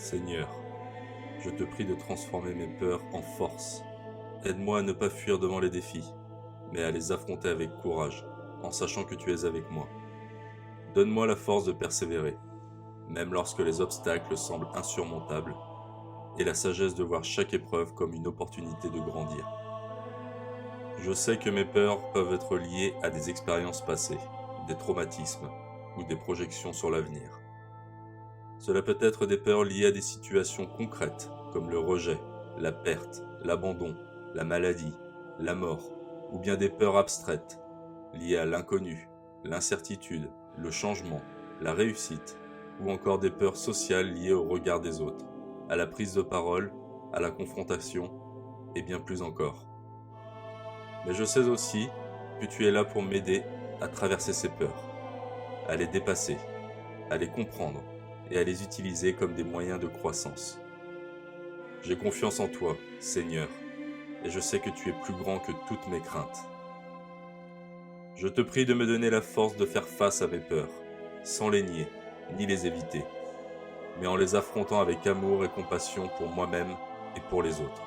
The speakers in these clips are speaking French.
Seigneur, je te prie de transformer mes peurs en force. Aide-moi à ne pas fuir devant les défis, mais à les affronter avec courage, en sachant que tu es avec moi. Donne-moi la force de persévérer, même lorsque les obstacles semblent insurmontables, et la sagesse de voir chaque épreuve comme une opportunité de grandir. Je sais que mes peurs peuvent être liées à des expériences passées, des traumatismes ou des projections sur l'avenir. Cela peut être des peurs liées à des situations concrètes, comme le rejet, la perte, l'abandon, la maladie, la mort, ou bien des peurs abstraites, liées à l'inconnu, l'incertitude, le changement, la réussite, ou encore des peurs sociales liées au regard des autres, à la prise de parole, à la confrontation, et bien plus encore. Mais je sais aussi que tu es là pour m'aider à traverser ces peurs, à les dépasser, à les comprendre et à les utiliser comme des moyens de croissance. J'ai confiance en toi, Seigneur, et je sais que tu es plus grand que toutes mes craintes. Je te prie de me donner la force de faire face à mes peurs, sans les nier, ni les éviter, mais en les affrontant avec amour et compassion pour moi-même et pour les autres.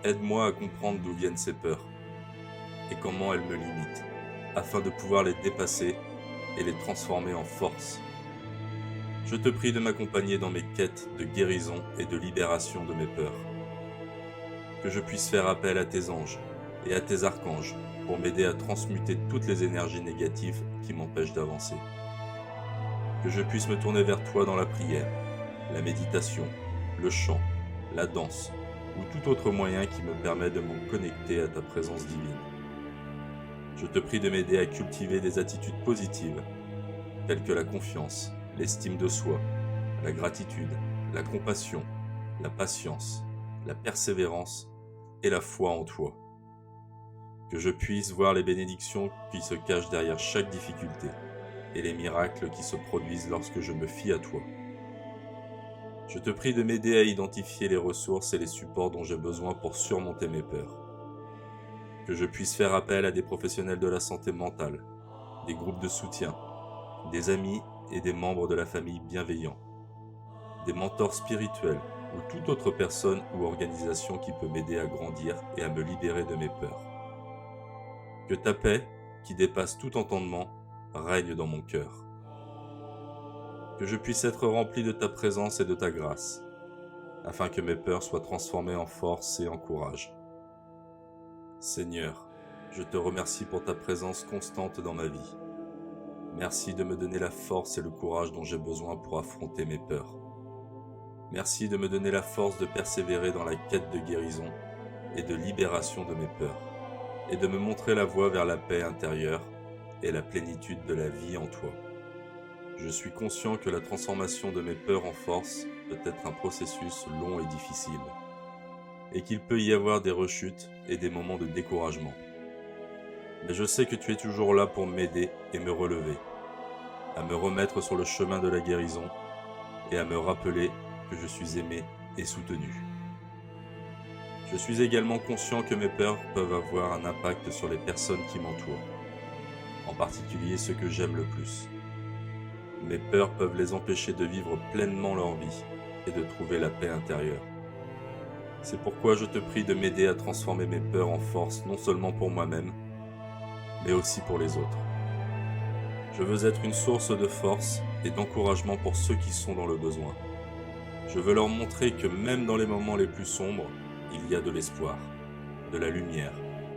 Aide-moi à comprendre d'où viennent ces peurs et comment elles me limitent, afin de pouvoir les dépasser et les transformer en force. Je te prie de m'accompagner dans mes quêtes de guérison et de libération de mes peurs. Que je puisse faire appel à tes anges et à tes archanges pour m'aider à transmuter toutes les énergies négatives qui m'empêchent d'avancer. Que je puisse me tourner vers toi dans la prière, la méditation, le chant, la danse ou tout autre moyen qui me permet de me connecter à ta présence divine. Je te prie de m'aider à cultiver des attitudes positives, telles que la confiance, l'estime de soi, la gratitude, la compassion, la patience, la persévérance et la foi en toi. Que je puisse voir les bénédictions qui se cachent derrière chaque difficulté et les miracles qui se produisent lorsque je me fie à toi. Je te prie de m'aider à identifier les ressources et les supports dont j'ai besoin pour surmonter mes peurs. Que je puisse faire appel à des professionnels de la santé mentale, des groupes de soutien, des amis et des membres de la famille bienveillants, des mentors spirituels ou toute autre personne ou organisation qui peut m'aider à grandir et à me libérer de mes peurs. Que ta paix, qui dépasse tout entendement, règne dans mon cœur. Que je puisse être rempli de ta présence et de ta grâce, afin que mes peurs soient transformées en force et en courage. Seigneur, je te remercie pour ta présence constante dans ma vie. Merci de me donner la force et le courage dont j'ai besoin pour affronter mes peurs. Merci de me donner la force de persévérer dans la quête de guérison et de libération de mes peurs, et de me montrer la voie vers la paix intérieure et la plénitude de la vie en toi. Je suis conscient que la transformation de mes peurs en force peut être un processus long et difficile, et qu'il peut y avoir des rechutes et des moments de découragement. Mais je sais que tu es toujours là pour m'aider et me relever, à me remettre sur le chemin de la guérison et à me rappeler que je suis aimé et soutenu. Je suis également conscient que mes peurs peuvent avoir un impact sur les personnes qui m'entourent, en particulier ceux que j'aime le plus. Mes peurs peuvent les empêcher de vivre pleinement leur vie et de trouver la paix intérieure. C'est pourquoi je te prie de m'aider à transformer mes peurs en force non seulement pour moi-même, mais aussi pour les autres. Je veux être une source de force et d'encouragement pour ceux qui sont dans le besoin. Je veux leur montrer que même dans les moments les plus sombres, il y a de l'espoir, de la lumière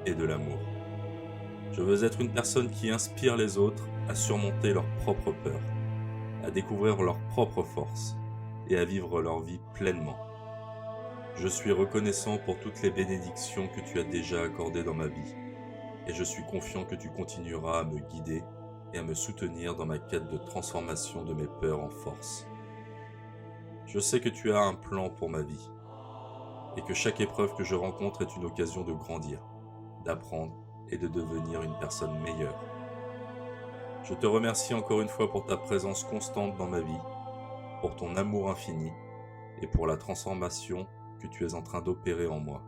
et de l'amour. Je veux être une personne qui inspire les autres à surmonter leurs propres peurs, à découvrir leurs propres forces et à vivre leur vie pleinement. Je suis reconnaissant pour toutes les bénédictions que tu as déjà accordées dans ma vie, et je suis confiant que tu continueras à me guider et à me soutenir dans ma quête de transformation de mes peurs en force. Je sais que tu as un plan pour ma vie, et que chaque épreuve que je rencontre est une occasion de grandir, d'apprendre et de devenir une personne meilleure. Je te remercie encore une fois pour ta présence constante dans ma vie, pour ton amour infini et pour la transformation que tu es en train d'opérer en moi.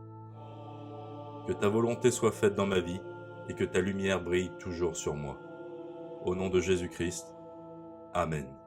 Que ta volonté soit faite dans ma vie et que ta lumière brille toujours sur moi. Au nom de Jésus-Christ, Amen.